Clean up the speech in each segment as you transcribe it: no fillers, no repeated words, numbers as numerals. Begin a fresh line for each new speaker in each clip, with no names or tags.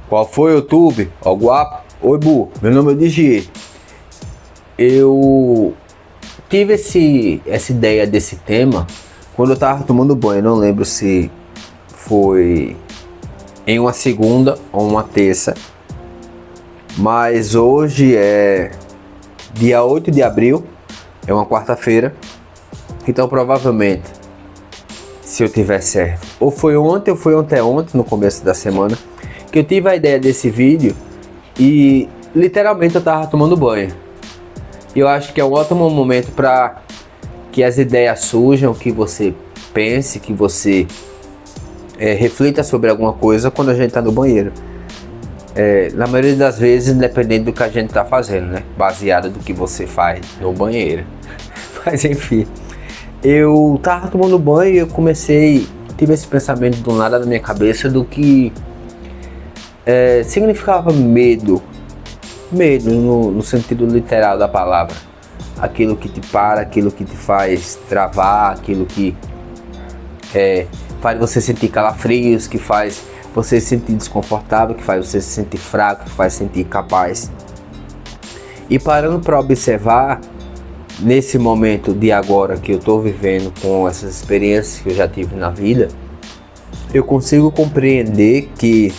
Qual foi, YouTube? Ó, guapo. Oi, Bu. Meu nome é Digi. Eu tive essa ideia desse tema quando eu tava tomando banho. Eu não lembro se foi em uma segunda ou uma terça. Mas hoje é dia 8 de abril. É uma quarta-feira. Então provavelmente, se eu tiver certo, ou foi ontem ou foi anteontem, no começo da semana, que eu tive a ideia desse vídeo e literalmente eu tava tomando banho. E eu acho que é um ótimo momento para que as ideias surjam, que você pense, que você reflita sobre alguma coisa quando a gente tá no banheiro. Na maioria das vezes, independente do que a gente tá fazendo, né? Baseado do que você faz no banheiro. Mas enfim, eu tava tomando banho e eu tive esse pensamento do nada na minha cabeça do que significava medo. Medo no sentido literal da palavra. Aquilo que te para, aquilo que te faz travar, aquilo que faz você sentir calafrios, que faz você se sentir desconfortável, que faz você se sentir fraco, que faz se sentir incapaz. E parando para observar, nesse momento de agora que eu estou vivendo com essas experiências que eu já tive na vida, eu consigo compreender que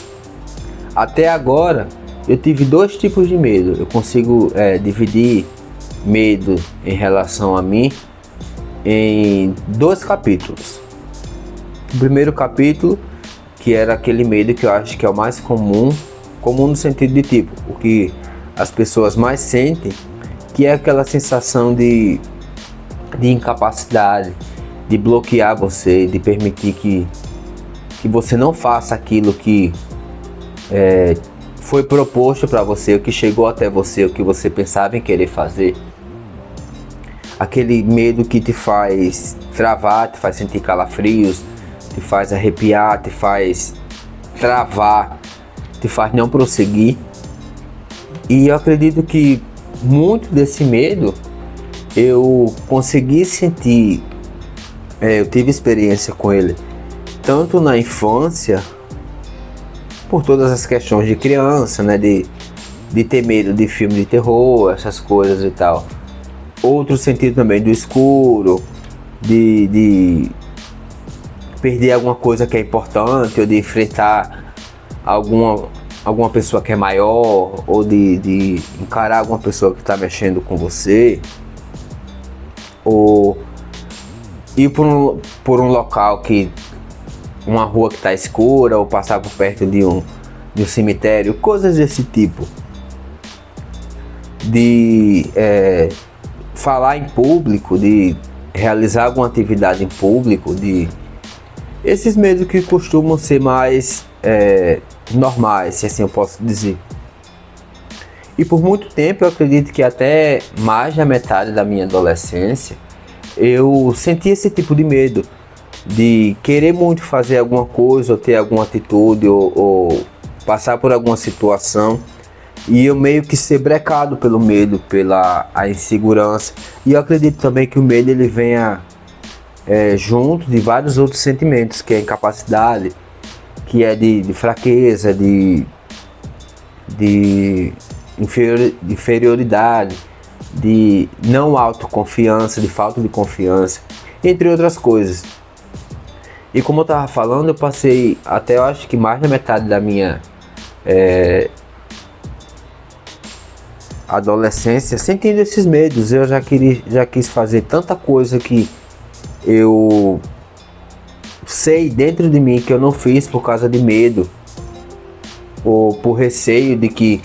até agora eu tive dois tipos de medo. Eu consigo dividir medo em relação a mim em dois capítulos. O primeiro capítulo, que era aquele medo que eu acho que é o mais comum no sentido de tipo, o que as pessoas mais sentem, que é aquela sensação de incapacidade, de bloquear você, de permitir que você não faça aquilo que foi proposto para você, o que chegou até você, o que você pensava em querer fazer. Aquele medo que te faz travar, te faz sentir calafrios, te faz arrepiar, te faz travar, te faz não prosseguir. E eu acredito que muito desse medo eu consegui sentir, eu tive experiência com ele tanto na infância, por todas as questões de criança, né, de ter medo de filme de terror, essas coisas e tal. Outro sentido também do escuro, de perder alguma coisa que é importante, ou de enfrentar alguma pessoa que é maior, ou de encarar alguma pessoa que está mexendo com você, ou ir por um local uma rua que está escura, ou passar por perto de um cemitério, coisas desse tipo. De falar em público, de realizar alguma atividade em público, de esses medos que costumam ser mais normais, se assim eu posso dizer. E por muito tempo, eu acredito que até mais da metade da minha adolescência, eu senti esse tipo de medo, de querer muito fazer alguma coisa, ou ter alguma atitude, ou passar por alguma situação, e eu meio que ser brecado pelo medo, pela insegurança. E eu acredito também que o medo ele venha junto de vários outros sentimentos, que é a incapacidade, que é de fraqueza, de inferioridade, de não autoconfiança, de falta de confiança, entre outras coisas. E como eu estava falando, eu passei até, eu acho que mais da metade da minha adolescência sentindo esses medos. Eu já quis fazer tanta coisa que eu sei dentro de mim que eu não fiz por causa de medo, ou por receio de que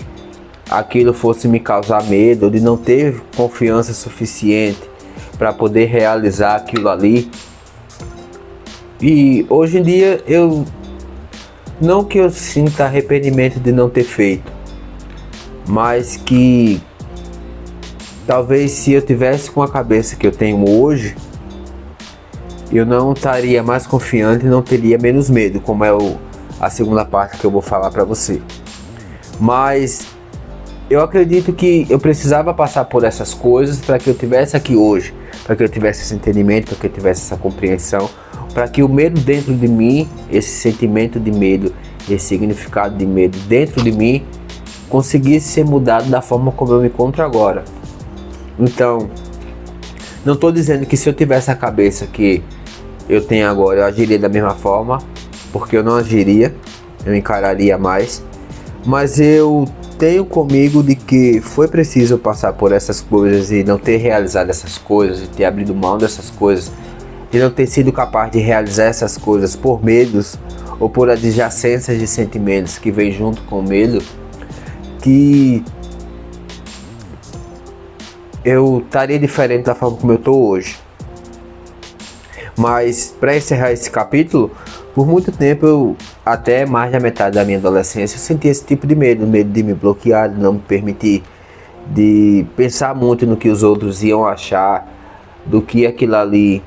aquilo fosse me causar medo, ou de não ter confiança suficiente para poder realizar aquilo ali. E hoje em dia não que eu sinta arrependimento de não ter feito, mas que talvez se eu tivesse com a cabeça que eu tenho hoje, eu não estaria mais confiante e não teria menos medo, como é a segunda parte que eu vou falar para você. Mas eu acredito que eu precisava passar por essas coisas para que eu tivesse aqui hoje, para que eu tivesse esse entendimento, para que eu tivesse essa compreensão, para que o medo dentro de mim, esse sentimento de medo, esse significado de medo dentro de mim, conseguisse ser mudado da forma como eu me encontro agora. Então, não estou dizendo que se eu tivesse a cabeça que eu tenho agora, eu agiria da mesma forma, porque eu não agiria, eu encararia mais, mas eu tenho comigo de que foi preciso passar por essas coisas e não ter realizado essas coisas, e ter abrido mão dessas coisas, e não ter sido capaz de realizar essas coisas por medos ou por adjacências de sentimentos que vem junto com o medo, que eu estaria diferente da forma como eu estou hoje. Mas para encerrar esse capítulo, por muito tempo, eu, até mais da metade da minha adolescência, eu senti esse tipo de medo de me bloquear, de não me permitir, de pensar muito no que os outros iam achar, do que aquilo ali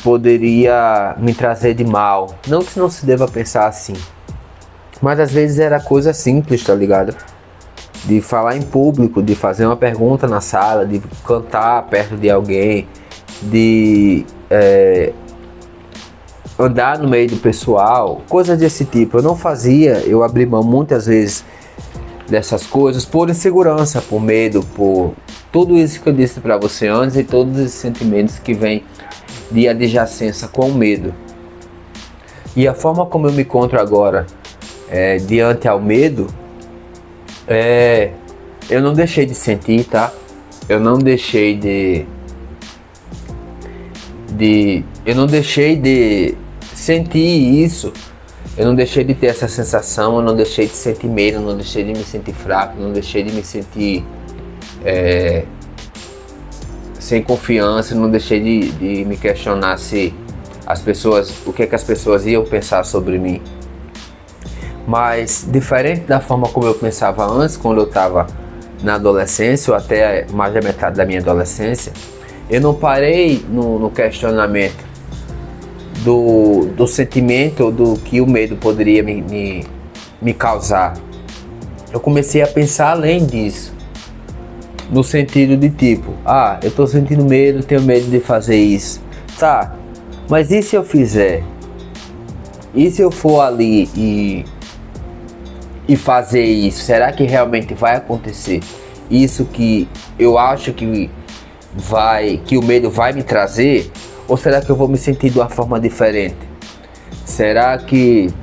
poderia me trazer de mal. Não que não se deva pensar assim, mas às vezes era coisa simples, tá ligado? De falar em público, de fazer uma pergunta na sala, de cantar perto de alguém, de andar no meio do pessoal, coisas desse tipo. Eu não fazia, eu abri mão muitas vezes dessas coisas por insegurança, por medo, por tudo isso que eu disse pra você antes e todos esses sentimentos que vêm de adjacência com o medo. E a forma como eu me encontro agora diante ao medo, eu não deixei de sentir, tá? Eu não deixei eu não deixei de sentir isso. Eu não deixei de ter essa sensação, eu não deixei de sentir medo, eu não deixei de me sentir fraco, eu não deixei de me sentir sem confiança, eu não deixei de me questionar se o que as pessoas iam pensar sobre mim. Mas diferente da forma como eu pensava antes, quando eu estava na adolescência, ou até mais da metade da minha adolescência, eu não parei no questionamento do sentimento, do que o medo poderia me causar. Eu comecei a pensar além disso, no sentido de tipo, eu tô sentindo medo, tenho medo de fazer isso. Tá, mas e se eu fizer? E se eu for ali e fazer isso? Será que realmente vai acontecer isso que eu acho que o medo vai me trazer? Ou será que eu vou me sentir de uma forma diferente? Será que,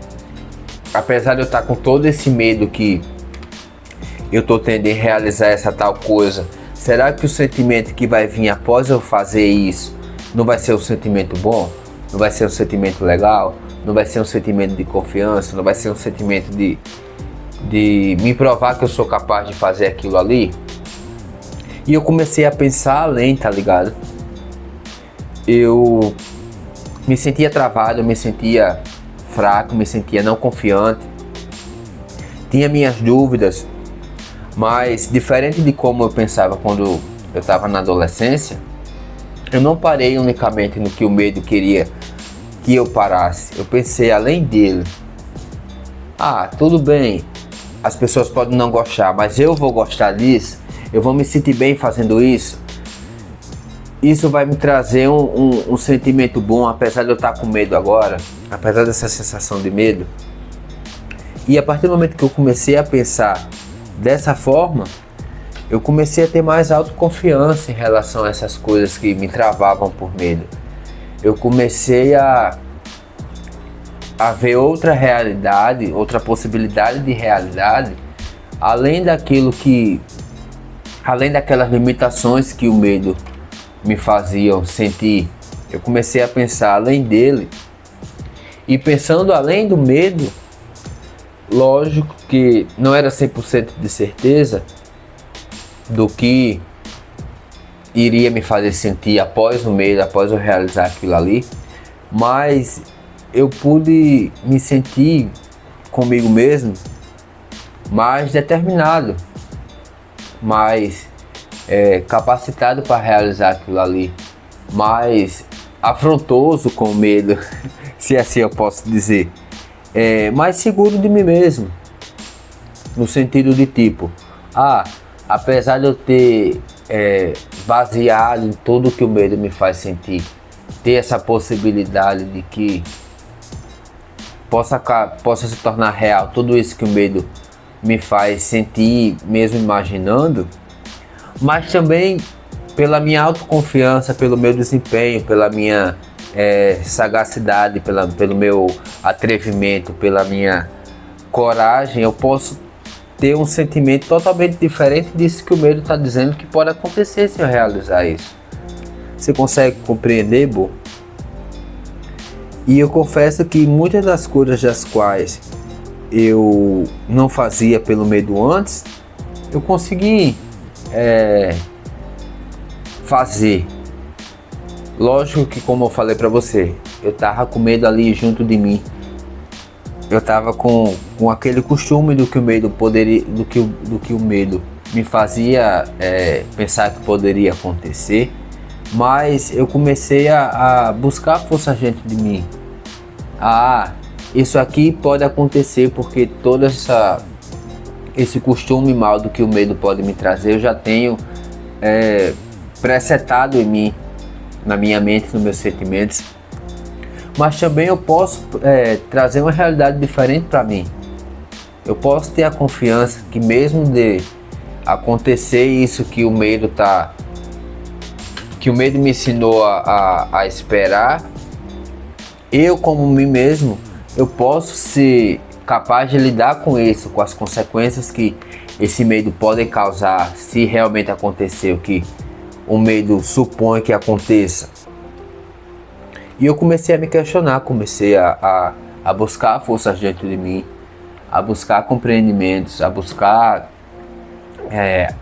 apesar de eu estar com todo esse medo que eu estou tendo em realizar essa tal coisa, será que o sentimento que vai vir após eu fazer isso não vai ser um sentimento bom? Não vai ser um sentimento legal? Não vai ser um sentimento de confiança? Não vai ser um sentimento de me provar que eu sou capaz de fazer aquilo ali? E eu comecei a pensar além, tá ligado? Eu me sentia travado, eu me sentia fraco, me sentia não confiante. Tinha minhas dúvidas, mas diferente de como eu pensava quando eu estava na adolescência, eu não parei unicamente no que o medo queria que eu parasse. Eu pensei além dele. Tudo bem, as pessoas podem não gostar, mas eu vou gostar disso, eu vou me sentir bem fazendo isso. Isso vai me trazer um sentimento bom, apesar de eu estar com medo agora, apesar dessa sensação de medo. E a partir do momento que eu comecei a pensar dessa forma, eu comecei a ter mais autoconfiança em relação a essas coisas que me travavam por medo. Eu comecei a ver outra realidade, outra possibilidade de realidade, além daquelas limitações que o medo me faziam sentir. Eu comecei a pensar além dele, e pensando além do medo, lógico que não era 100% de certeza do que iria me fazer sentir após o medo, após eu realizar aquilo ali, mas eu pude me sentir comigo mesmo mais determinado, mais capacitado para realizar aquilo ali, mais afrontoso com o medo, se assim eu posso dizer, mais seguro de mim mesmo, no sentido de tipo, apesar de eu ter baseado em tudo que o medo me faz sentir, ter essa possibilidade de que possa se tornar real tudo isso que o medo me faz sentir, mesmo imaginando, mas também pela minha autoconfiança, pelo meu desempenho, pela minha sagacidade, pelo meu atrevimento, pela minha coragem, eu posso ter um sentimento totalmente diferente disso que o medo está dizendo que pode acontecer se eu realizar isso. Você consegue compreender, Bo? E eu confesso que muitas das coisas das quais eu não fazia pelo medo antes, eu consegui fazer. Lógico que, como eu falei para você, eu tava com medo ali junto de mim. Eu tava com aquele costume do que o medo poderia, do que o medo me fazia pensar que poderia acontecer. Mas eu comecei a buscar força dentro de mim. Isso aqui pode acontecer porque todo esse costume mal do que o medo pode me trazer, eu já tenho presetado em mim, na minha mente, nos meus sentimentos. Mas também eu posso trazer uma realidade diferente para mim. Eu posso ter a confiança que mesmo de acontecer isso que o medo me ensinou a esperar, eu como mim mesmo, eu posso ser capaz de lidar com isso, com as consequências que esse medo pode causar se realmente acontecer o que o medo supõe que aconteça. E eu comecei a me questionar, comecei a buscar forças dentro de mim, a buscar compreendimentos, a buscar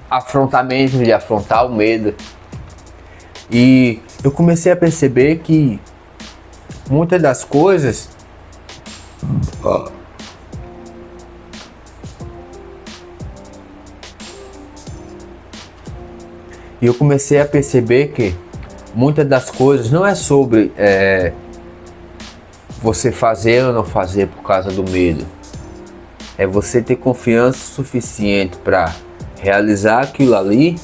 afrontamentos de afrontar o medo. E eu comecei a perceber que muitas das coisas não é sobre você fazer ou não fazer por causa do medo. É você ter confiança suficiente para realizar aquilo ali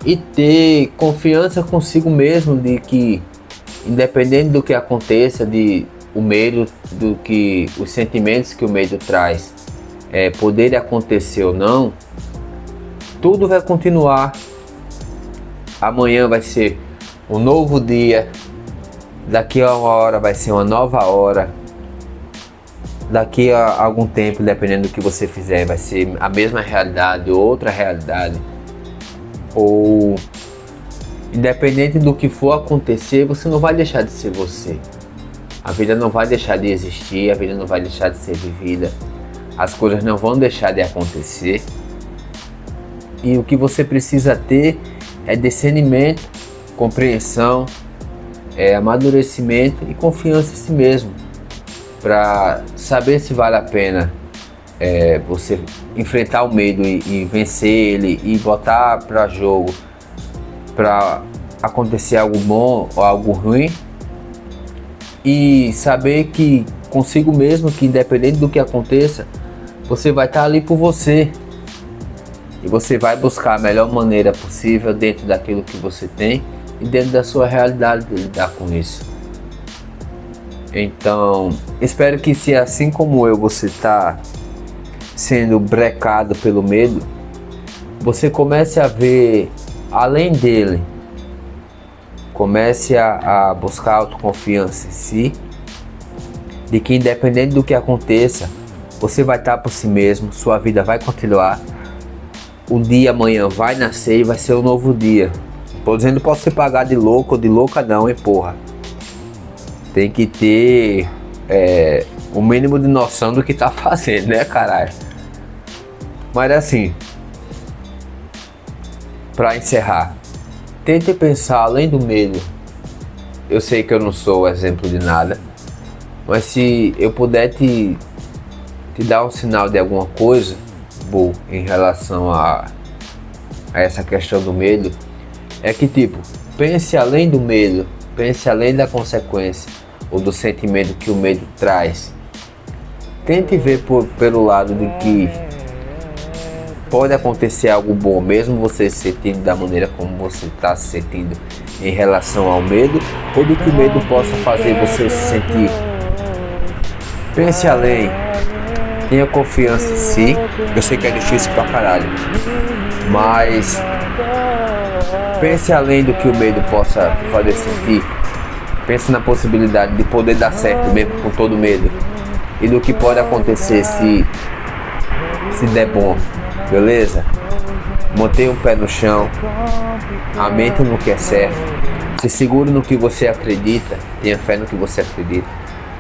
e ter confiança consigo mesmo de que, independente do que aconteça, o medo, do que os sentimentos que o medo traz poderem acontecer ou não, tudo vai continuar. Amanhã vai ser um novo dia, daqui a uma hora vai ser uma nova hora, daqui a algum tempo, dependendo do que você fizer, vai ser a mesma realidade, outra realidade. Ou independente do que for acontecer, você não vai deixar de ser você. A vida não vai deixar de existir, a vida não vai deixar de ser vivida, as coisas não vão deixar de acontecer. E o que você precisa ter é discernimento, compreensão, amadurecimento e confiança em si mesmo, para saber se vale a pena você enfrentar o medo e vencer ele e botar para jogo para acontecer algo bom ou algo ruim, e saber que consigo mesmo, que independente do que aconteça, você vai estar ali por você e você vai buscar a melhor maneira possível dentro daquilo que você tem e dentro da sua realidade de lidar com isso. Então, espero que, se assim como eu, você está sendo brecado pelo medo, você comece a ver além dele, comece a buscar autoconfiança em si, de que independente do que aconteça, você vai estar por si mesmo, sua vida vai continuar, o dia amanhã vai nascer e vai ser um novo dia. Tô dizendo, posso se pagar de louco ou de louca não, hein, porra. Tem que ter o mínimo de noção do que tá fazendo, né, caralho? Mas assim, pra encerrar, tente pensar além do medo. Eu sei que eu não sou exemplo de nada, mas se eu puder te dar um sinal de alguma coisa boa em relação a essa questão do medo, é que pense além do medo, pense além da consequência ou do sentimento que o medo traz. Tente ver pelo lado de que pode acontecer algo bom, mesmo você se sentindo da maneira como você está se sentindo em relação ao medo, ou do que o medo possa fazer você se sentir. Pense além, tenha confiança em si. Eu sei que é difícil pra caralho, mas pense além do que o medo possa te fazer sentir. Pense na possibilidade de poder dar certo mesmo com todo medo, e do que pode acontecer se der bom, beleza? Mantenha o pé no chão, a mente no que é certo, se segure no que você acredita, tenha fé no que você acredita,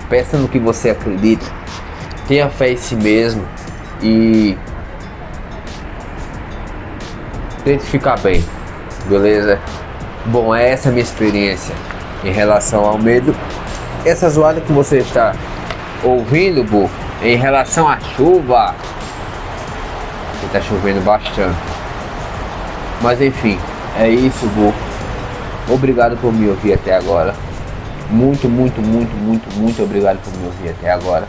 peça no que você acredita, tenha fé em si mesmo e tente ficar bem, beleza? Bom, essa é a minha experiência em relação ao medo. Essa zoada que você está ouvindo, Bu, em relação à chuva, que tá chovendo bastante. Mas enfim, é isso, Bu. Obrigado por me ouvir até agora. Muito obrigado por me ouvir até agora.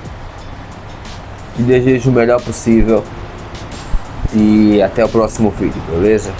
Te desejo o melhor possível e até o próximo vídeo, beleza?